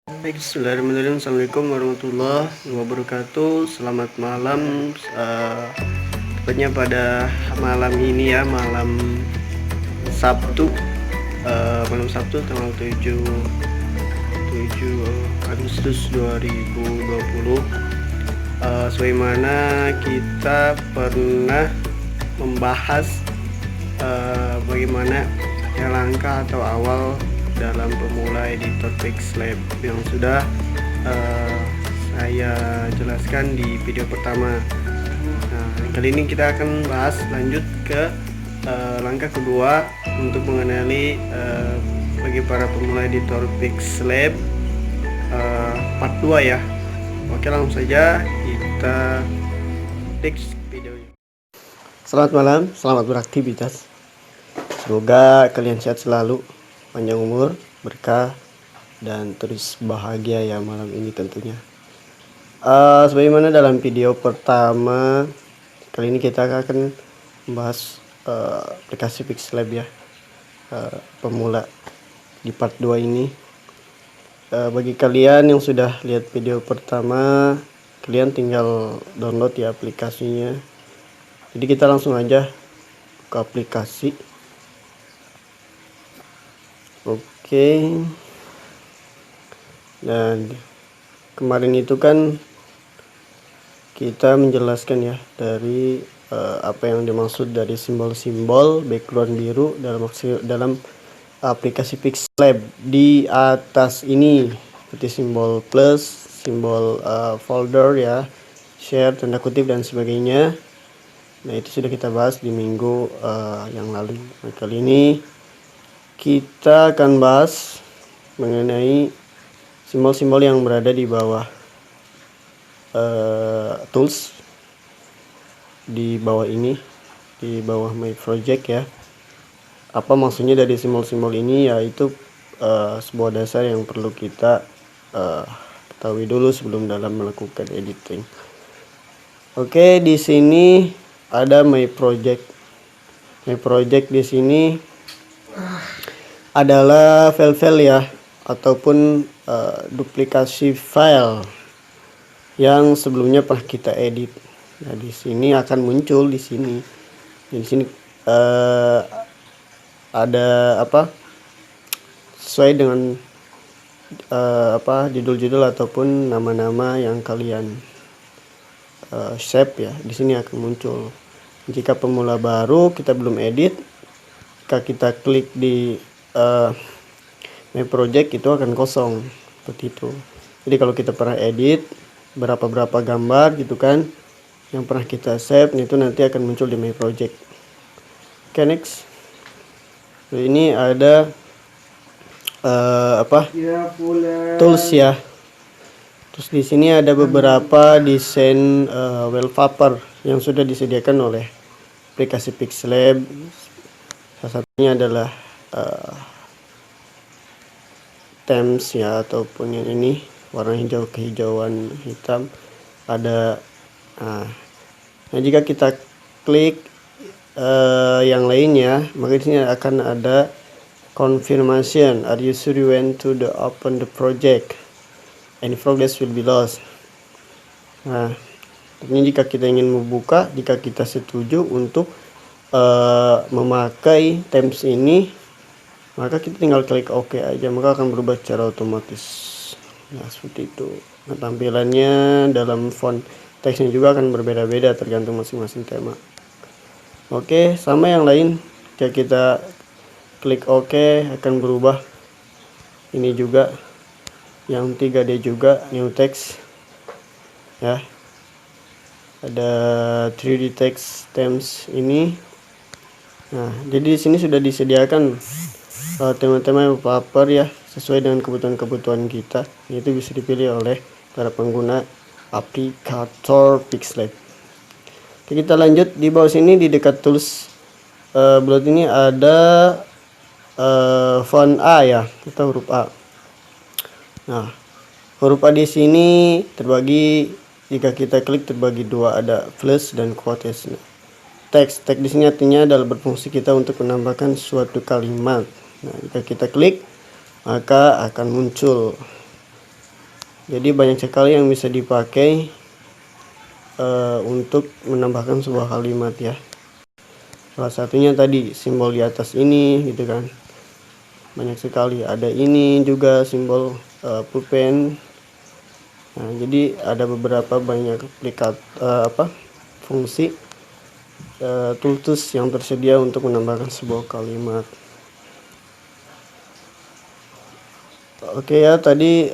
Baik, bismillahirrahmanirrahim. Assalamualaikum warahmatullahi wabarakatuh. Selamat malam. Tepatnya pada malam ini ya, malam Sabtu, tanggal 7 Agustus 2020. Sebagaimana kita pernah membahas bagaimana langkah atau awal dalam pemula editor Pixlab yang sudah saya jelaskan di video pertama. Nah, kali ini kita akan bahas lanjut ke langkah kedua untuk mengenali bagi para pemula editor Pixlab part 2 ya. Oke, langsung saja kita next videonya. Selamat malam, selamat beraktivitas. Semoga kalian sehat selalu, panjang umur, berkah, dan terus bahagia ya malam ini tentunya. Sebagaimana dalam video pertama, kali ini kita akan membahas aplikasi Pixlab ya, pemula di part 2 ini. Bagi kalian yang sudah lihat video pertama, kalian tinggal download ya aplikasinya. Jadi kita langsung aja ke aplikasi. Oke. Dan kemarin itu kan kita menjelaskan ya dari apa yang dimaksud dari simbol-simbol background biru dalam aplikasi Pixlab. Di atas ini seperti simbol plus, simbol folder ya, share, tanda kutip dan sebagainya. Nah, itu sudah kita bahas di minggu yang lalu. Nah, kali ini kita akan bahas mengenai simbol-simbol yang berada di bawah tools, di bawah ini, di bawah my project ya. Apa maksudnya dari simbol-simbol ini? Yaitu sebuah dasar yang perlu kita ketahui dulu sebelum dalam melakukan editing. Oke, di sini ada my project. My project di sini adalah file-file ya, ataupun duplikasi file yang sebelumnya pernah kita edit. Nah, di sini akan muncul di sini. Di sini ada apa? Sesuai dengan judul-judul ataupun nama-nama yang kalian save ya. Di sini akan muncul. Jika pemula baru, kita belum edit, jika kita klik di my project itu akan kosong seperti itu. Jadi kalau kita pernah edit berapa gambar gitu kan yang pernah kita save, itu nanti akan muncul di my project. Oke, next. Ini ada tools ya. Terus di sini ada beberapa desain wallpaper yang sudah disediakan oleh aplikasi Pixlab. Salah satunya adalah themes ya, ataupun yang ini warna hijau, kehijauan, hitam ada. Nah, jika kita klik yang lainnya, maka di sini akan ada confirmation. Are you sure you want to open the project? Any progress will be lost. Nah, ini jika kita ingin membuka, jika kita setuju untuk memakai themes ini, maka kita tinggal klik OK aja, maka akan berubah secara otomatis. Nah, seperti itu. Nah, tampilannya dalam font teksnya juga akan berbeda-beda tergantung masing-masing tema. Oke, sama yang lain. Jika kita klik OK akan berubah. Ini juga yang 3D juga, new text ya. Ada 3D text themes ini. Nah, jadi di sini sudah disediakan tema-tema wallpaper ya, sesuai dengan kebutuhan kita. Itu bisa dipilih oleh para pengguna aplikator Pixlab. Oke, kita lanjut. Di bawah sini di dekat tools bulat ini ada font A ya, atau huruf A. Nah, huruf A di sini terbagi, jika kita klik terbagi dua, ada plus dan quotation. Teks di sini artinya adalah berfungsi kita untuk menambahkan suatu kalimat. Nah, jika kita klik maka akan muncul Jadi banyak sekali yang bisa dipakai untuk menambahkan sebuah kalimat ya. Salah satunya tadi simbol di atas ini gitu kan. Banyak sekali, ada ini juga simbol pulpen. Nah, jadi ada beberapa banyak fungsi tools yang tersedia untuk menambahkan sebuah kalimat. Oke ya, tadi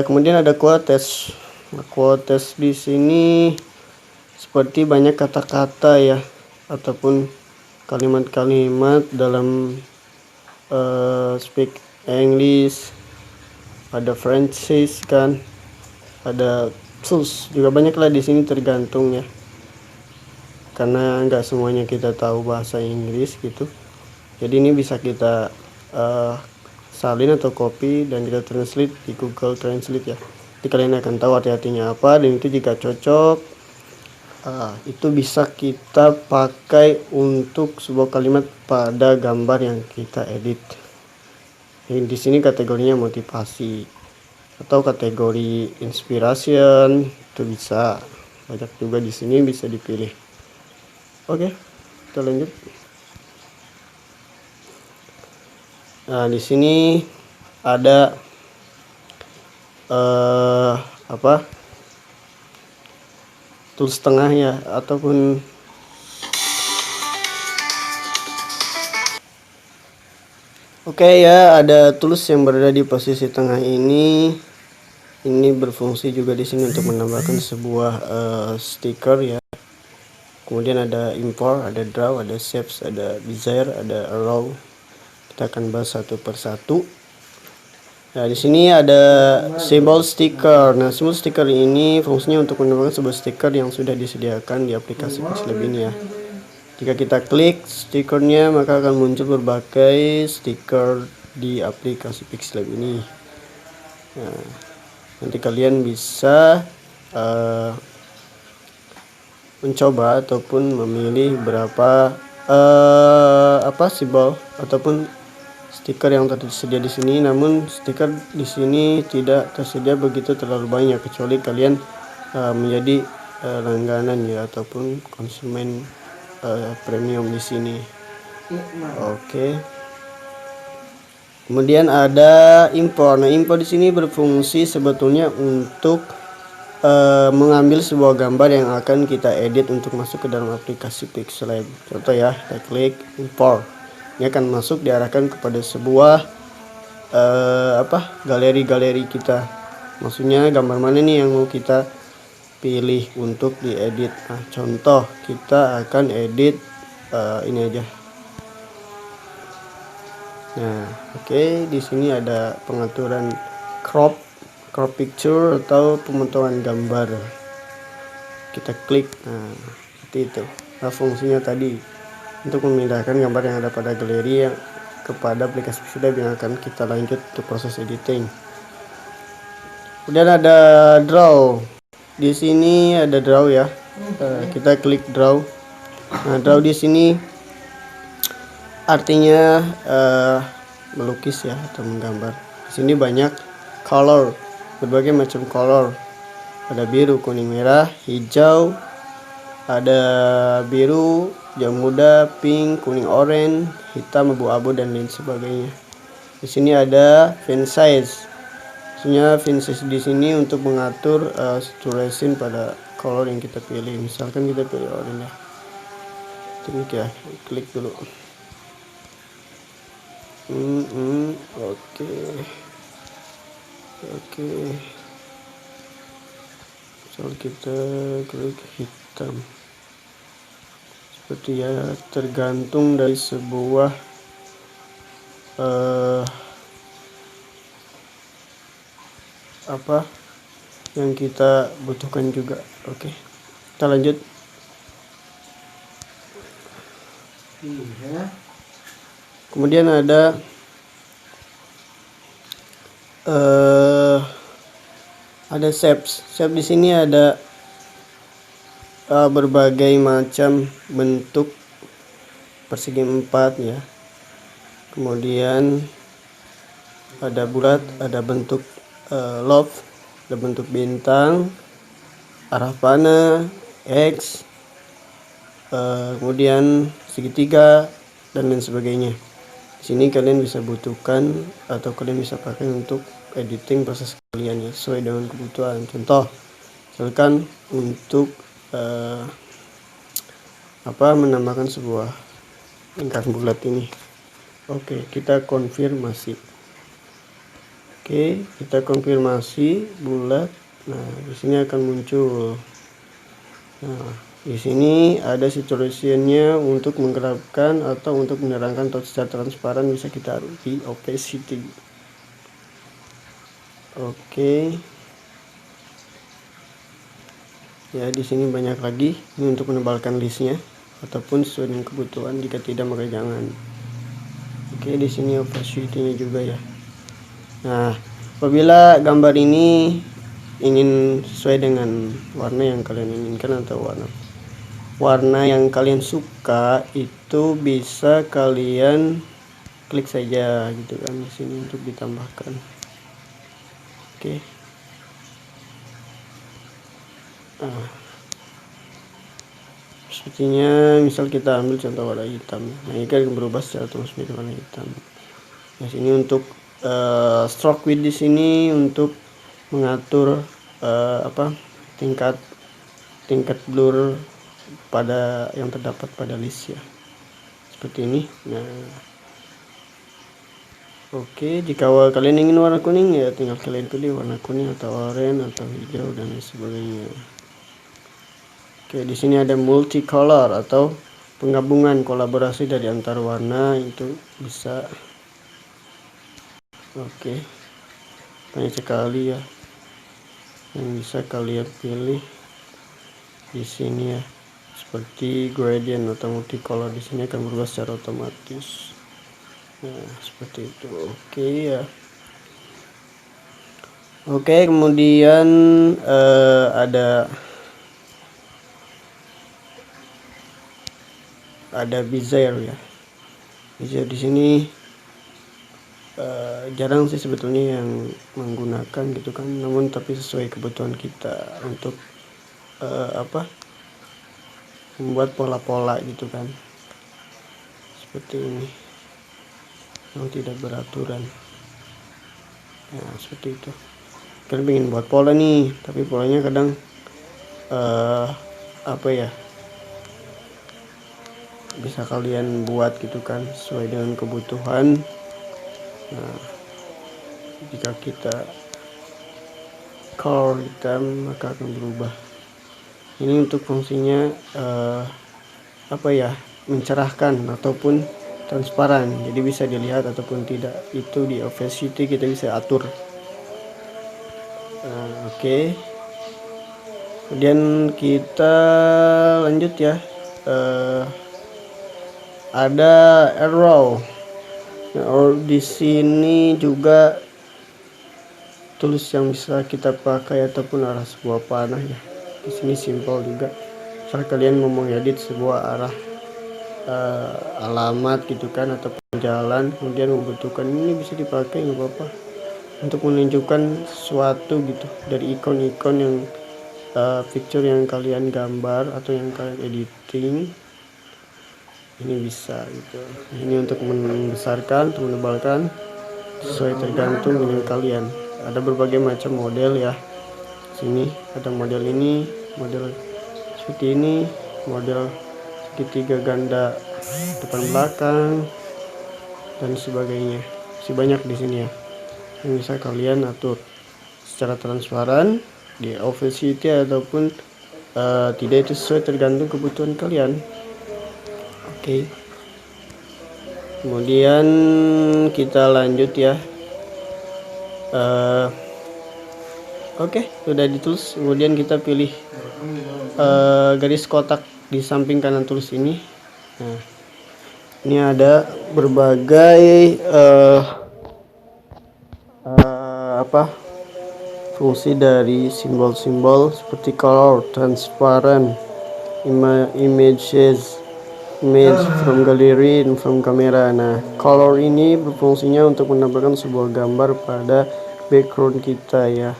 kemudian ada quotes. Nah, quotes di sini seperti banyak kata-kata ya, ataupun kalimat-kalimat dalam speak English, ada Francis kan, ada tools juga banyak lah di sini, tergantung ya, karena nggak semuanya kita tahu bahasa Inggris gitu. Jadi ini bisa kita salin atau copy dan kita translate di Google Translate ya. Jadi kalian akan tahu arti-artinya apa, dan itu jika cocok itu bisa kita pakai untuk sebuah kalimat pada gambar yang kita edit. Yang di sini kategorinya motivasi atau kategori inspiration, itu bisa banyak juga di sini bisa dipilih. Oke, kita lanjut. Nah, di sini ada tools tengahnya ataupun ya, ada tools yang berada di posisi tengah ini. Ini berfungsi juga di sini untuk menambahkan sebuah stiker ya. Kemudian ada import, ada draw, ada shapes, ada desire, ada arrow. Kita akan bahas satu persatu. Nah, di sini ada symbol sticker. Nah, symbol sticker ini fungsinya untuk menambahkan sebuah stiker yang sudah disediakan di aplikasi Pixlab ini ya. Jika kita klik stikernya, maka akan muncul berbagai stiker di aplikasi Pixlab ini. Nah, nanti kalian bisa mencoba ataupun memilih berapa simbol ataupun stiker yang tersedia di sini. Namun stiker di sini tidak tersedia begitu terlalu banyak, kecuali kalian menjadi langganan ya ataupun konsumen premium di sini. Oke. Kemudian ada import. Nah, import di sini berfungsi sebetulnya untuk mengambil sebuah gambar yang akan kita edit untuk masuk ke dalam aplikasi Pixlab. Contoh ya, kita klik import. Ini akan masuk, diarahkan kepada sebuah galeri-galeri kita. Maksudnya gambar mana nih yang mau kita pilih untuk diedit. Nah, contoh kita akan edit ini aja. Nah, oke, di sini ada pengaturan crop picture atau pemotongan gambar. Kita klik, nah seperti itu. Nah, fungsinya tadi untuk memindahkan gambar yang ada pada galeri yang kepada aplikasi Pixlab yang akan kita lanjut untuk proses editing. Kemudian ada draw. Di sini ada draw ya. Kita klik draw. Nah, draw di sini artinya melukis ya atau menggambar. Di sini banyak color, berbagai macam color. Ada biru, kuning, merah, hijau, ada biru, jam muda, pink, kuning, oranye, hitam, abu-abu, dan lain sebagainya. Di sini ada font size. Maksudnya font size di sini untuk mengatur saturation pada color yang kita pilih. Misalkan kita pilih oranye ya. Klik ya, klik dulu. Oke. Misal kita klik hitam. Seperti ya, tergantung dari sebuah yang kita butuhkan juga. Oke, kita lanjut. Kemudian ada shapes. Shape di sini ada berbagai macam bentuk persegi 4 ya. Kemudian ada bulat, ada bentuk love, ada bentuk bintang, arah panah, X, kemudian segitiga dan lain sebagainya. Di sini kalian bisa butuhkan atau kalian bisa pakai untuk editing proses kalian ya, sesuai dengan kebutuhan. Contoh, misalkan untuk menambahkan sebuah lingkaran bulat ini. Oke, kita konfirmasi. Oke, kita konfirmasi bulat. Nah, di sini akan muncul. Nah, di sini ada saturation-nya untuk menggelapkan atau untuk menerangkan atau secara transparan, bisa kita taruh di opacity. Oke. Ya, di sini banyak lagi. Ini untuk menebalkan listnya ataupun sesuai dengan kebutuhan. Jika tidak maka jangan. Oke, di sini opacity-nya juga ya. Nah, apabila gambar ini ingin sesuai dengan warna yang kalian inginkan atau warna yang kalian suka, itu bisa kalian klik saja gitu kan di sini untuk ditambahkan. Oke. Nah, sepertinya misal kita ambil contoh warna hitam. Nah, ini kan berubah secara otomatis menjadi warna hitam. Nah, sini untuk stroke width di sini untuk mengatur tingkat blur pada yang terdapat pada list ya, seperti ini. Nah, oke, jika kalian ingin warna kuning ya tinggal kalian pilih warna kuning atau oranye atau hijau dan sebagainya. Oke, di sini ada multicolor atau penggabungan kolaborasi dari antar warna, itu bisa. Oke, banyak sekali ya yang bisa kalian pilih di sini ya, seperti gradient atau multicolor. Di sini akan berubah secara otomatis. Nah, seperti itu. Oke ya. Oke, kemudian ada bezier ya. Bezier di sini jarang sih sebetulnya yang menggunakan gitu kan, namun tapi sesuai kebutuhan kita untuk membuat pola-pola gitu kan, seperti ini yang tidak beraturan. Nah, seperti itu. Kalian pengen buat pola nih, tapi polanya kadang bisa kalian buat gitu kan sesuai dengan kebutuhan. Nah, jika kita color hitam maka akan berubah. Ini untuk fungsinya mencerahkan ataupun transparan, jadi bisa dilihat ataupun tidak. Itu di opacity kita bisa atur. Oke. Kemudian kita lanjut ya. Ada arrow. Nah, di sini juga tools yang bisa kita pakai ataupun arah sebuah panah ya. Di sini simple juga. Misal kalian mau mengedit sebuah arah alamat gitu kan ataupun jalan, kemudian membutuhkan ini, bisa dipakai, nggak apa-apa, untuk menunjukkan sesuatu gitu dari ikon-ikon yang picture yang kalian gambar atau yang kalian editing. Ini bisa gitu. Ini untuk membesarkan, untuk menebalkan, sesuai tergantung dengan kalian. Ada berbagai macam model ya. Sini ada model ini, model seperti ini, model segitiga ganda depan belakang dan sebagainya. Masih banyak di sini ya yang bisa kalian atur secara transparan di opacity ataupun tidak, itu sesuai tergantung kebutuhan kalian. Oke. Kemudian kita lanjut ya. Oke, sudah ditulis. Kemudian kita pilih garis kotak di samping kanan tulis ini. Nah, ini ada berbagai fungsi dari simbol-simbol seperti color, transparent, image from gallery and from camera. Nah, color ini berfungsinya untuk menambahkan sebuah gambar pada background kita ya,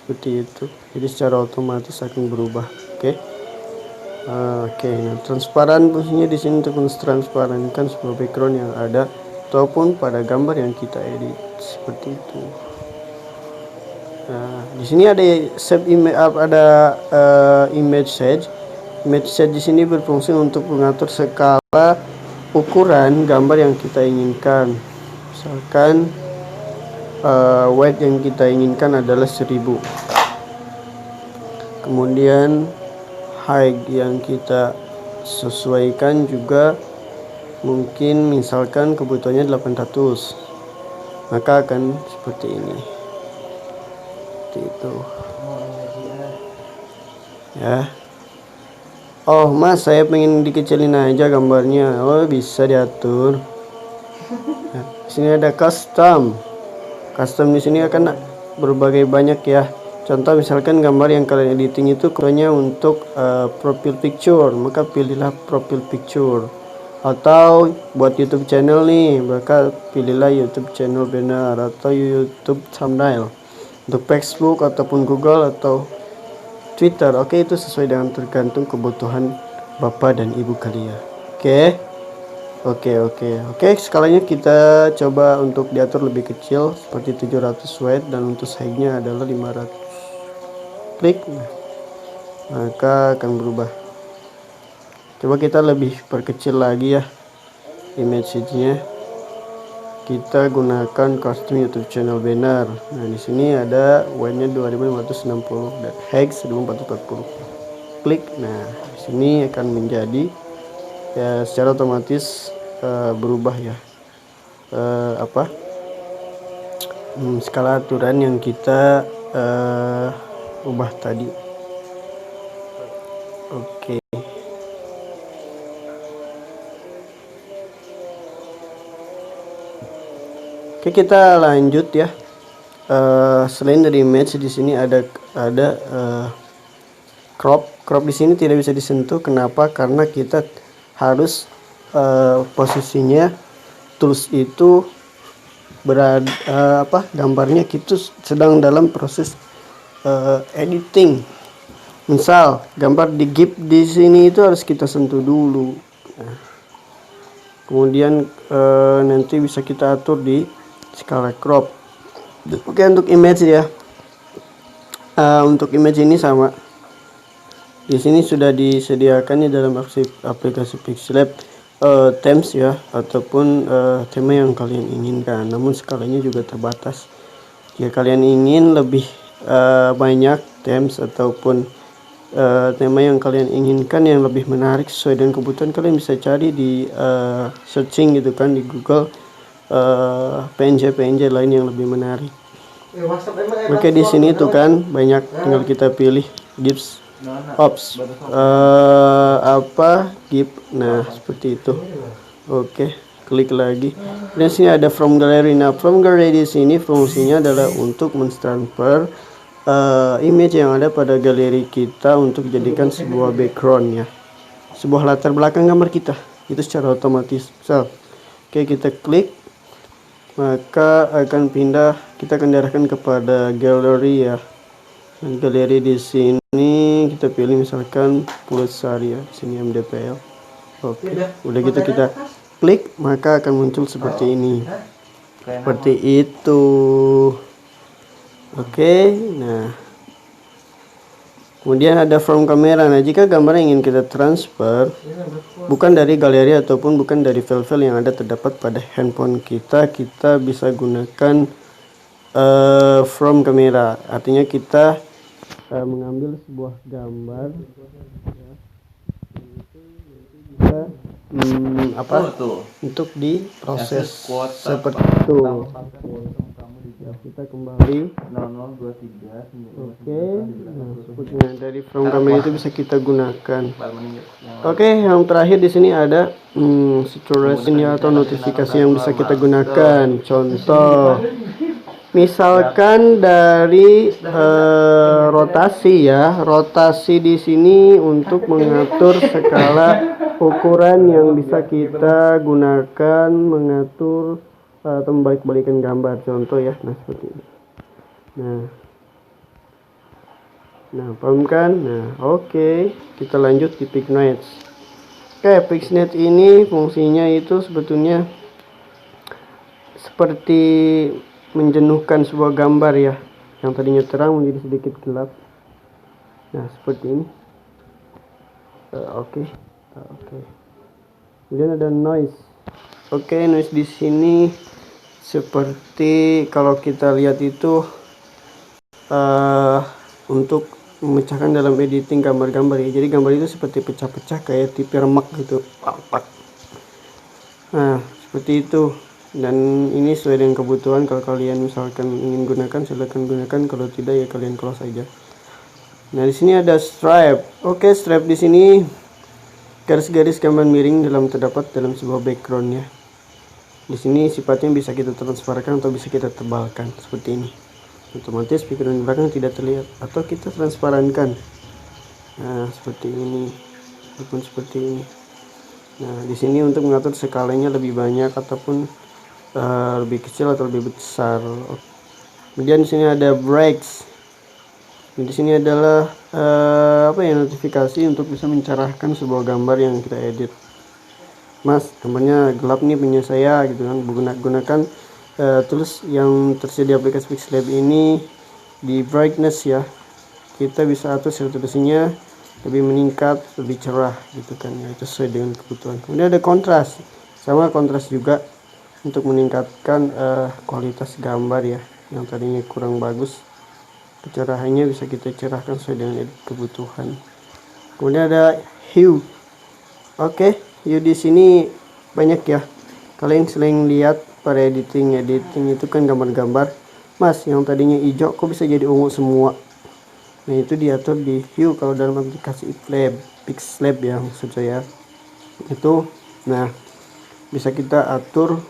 seperti itu. Jadi secara otomatis akan berubah. Oke, nah transparan fungsinya di sini untuk mentransparankan sebuah background yang ada ataupun pada gambar yang kita edit seperti itu. Nah, di sini ada save image, ada image set. Image set di sini berfungsi untuk mengatur skala ukuran gambar yang kita inginkan. Misalkan weight yang kita inginkan adalah 1000. Kemudian height yang kita sesuaikan juga mungkin misalkan kebutuhannya 800, maka akan seperti ini. Seperti itu. Ya. Oh mas, saya pengen dikecilin aja gambarnya. Oh bisa diatur. Nah, di sini ada custom. Custom di sini akan berbagai banyak ya. Contoh misalkan gambar yang kalian editing itu hanya untuk profile picture, maka pilihlah profile picture. Atau buat YouTube channel nih, maka pilihlah YouTube channel banner atau YouTube thumbnail. Untuk Facebook ataupun Google atau Twitter, oke, itu sesuai dengan tergantung kebutuhan bapak dan ibu kalian. Oke, skalanya kita coba untuk diatur lebih kecil seperti 700 watt dan untuk size-nya adalah 500. Klik, maka akan berubah. Coba kita lebih perkecil lagi ya image-nya. Kita gunakan custom YouTube channel banner. Nah, di sini ada weight-nya 2560 dan height 1440. Klik. Nah, di sini akan menjadi ya secara otomatis berubah ya skala aturan yang kita ubah tadi. Oke, kita lanjut ya. Selain dari image, di sini ada crop di sini tidak bisa disentuh. Kenapa? Karena kita harus posisinya tools itu berada gambarnya kita sedang dalam proses editing. Misal gambar di GIF di sini itu harus kita sentuh dulu. Nah, kemudian nanti bisa kita atur di skala crop. Oke, untuk image ya. Untuk image ini sama. Di sini sudah disediakan di dalam aplikasi Pixlab themes ya, ataupun tema yang kalian inginkan. Namun skalanya juga terbatas. Jika kalian ingin lebih banyak themes ataupun tema yang kalian inginkan yang lebih menarik sesuai dengan kebutuhan, kalian bisa cari di searching gitu kan di Google PNG lain yang lebih menarik. Oke, di sini tuh kan banyak, tinggal kita pilih GIFs ops GIF. Nah, seperti itu. Oke, klik lagi. Dan sini ada from gallery. Nah, from gallery di sini fungsinya adalah untuk mentransfer image yang ada pada galeri kita untuk dijadikan sebuah background ya, sebuah latar belakang gambar kita itu secara otomatis. Oke, kita klik, maka akan pindah, kita akan diarahkan kepada galeri ya. Dan galeri di sini kita pilih misalkan Pulsari ya, di sini MDPL. Oke, udah gitu kita klik, maka akan muncul seperti ini. Seperti itu. Oke, nah kemudian ada from kamera. Nah, jika gambar yang ingin kita transfer bukan dari galeri ataupun bukan dari file-file yang ada terdapat pada handphone kita, kita bisa gunakan from kamera. Artinya kita mengambil sebuah gambar ya, bisa untuk diproses seperti itu. Ya, kita kembali 0023. Oke, nah, dari from kamera itu bisa kita gunakan. Oke, yang terakhir di sini ada saturation atau notifikasi yang bisa kita gunakan. Contoh misalkan dari rotasi ya, rotasi di sini untuk mengatur skala ukuran yang bisa kita gunakan mengatur atau membalik-balikan gambar, contoh ya. Nah, seperti ini. Nah, Nah, paham kan? Nah, oke. Kita lanjut di PicNet. Oke, PicNet ini fungsinya itu sebetulnya seperti menjenuhkan sebuah gambar ya, yang tadinya terang menjadi sedikit gelap. Nah, seperti ini. Oke. Oke. Kemudian ada noise. Oke, noise di sini seperti kalau kita lihat itu untuk memecahkan dalam editing gambar-gambar ya. Jadi gambar itu seperti pecah-pecah kayak TV remak gitu. Nah, seperti itu. Dan ini sesuai dengan kebutuhan. Kalau kalian misalkan ingin gunakan, silakan gunakan. Kalau tidak ya kalian close aja. Nah, di sini ada stripe. Oke, stripe di sini garis-garis gambar miring terdapat dalam sebuah background ya. Di sini sifatnya bisa kita transferkan atau bisa kita tebalkan seperti ini. Otomatis background belakang tidak terlihat atau kita transparankan. Nah, seperti ini ataupun seperti ini. Nah, di sini untuk mengatur skalanya lebih banyak ataupun lebih kecil atau lebih besar. Kemudian di sini ada breaks. Di sini adalah notifikasi untuk bisa mencerahkan sebuah gambar yang kita edit. Mas, gambarnya gelap nih punya saya gitu kan. Gunakan tools yang tersedia di aplikasi Pixlab ini di brightness ya. Kita bisa atur resolusinya lebih meningkat, lebih cerah gitu kan ya. Itu sesuai dengan kebutuhan. Kemudian ada kontras. Sama kontras juga untuk meningkatkan kualitas gambar ya, yang tadinya kurang bagus. Kecerahannya bisa kita cerahkan sesuai dengan kebutuhan. Kemudian ada hue. Oke, hue di sini banyak ya. Kalian sering lihat pada editing itu kan gambar-gambar. Mas, yang tadinya hijau kok bisa jadi ungu semua? Nah, itu diatur di hue kalau dalam aplikasi Pixlab ya maksud saya. Itu nah bisa kita atur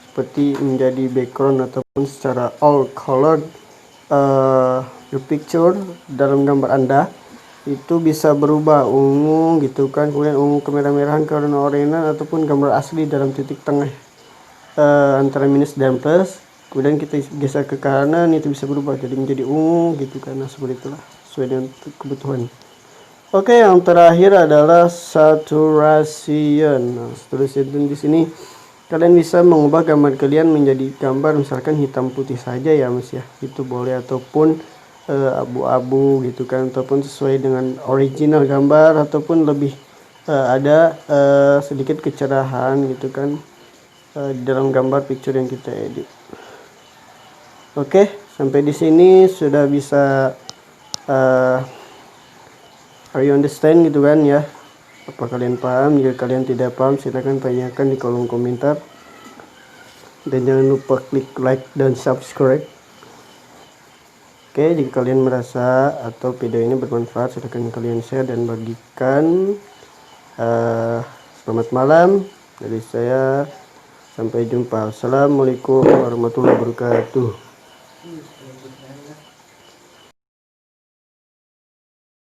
seperti menjadi background ataupun secara all color the picture dalam gambar Anda itu bisa berubah ungu gitu kan, kemudian ungu kemerah-merahan ke warna oranye ataupun gambar asli dalam titik tengah antara minus dan plus. Kemudian kita geser ke kanan itu bisa berubah jadi menjadi ungu gitu kan. Nah, seperti itulah sesuai dengan kebutuhan. Oke, yang terakhir adalah saturation. Nah, saturation di sini kalian bisa mengubah gambar kalian menjadi gambar misalkan hitam putih saja ya Mas ya. Itu boleh ataupun abu-abu gitu kan, ataupun sesuai dengan original gambar ataupun lebih ada sedikit kecerahan gitu kan di dalam gambar picture yang kita edit. Oke, sampai di sini sudah bisa are you understand gitu kan ya. Apa kalian paham? Jika kalian tidak paham silahkan tanyakan di kolom komentar. Dan jangan lupa klik like dan subscribe. Oke, jika kalian merasa atau video ini bermanfaat silahkan kalian share dan bagikan. Selamat malam dari saya, sampai jumpa. Assalamualaikum warahmatullahi wabarakatuh.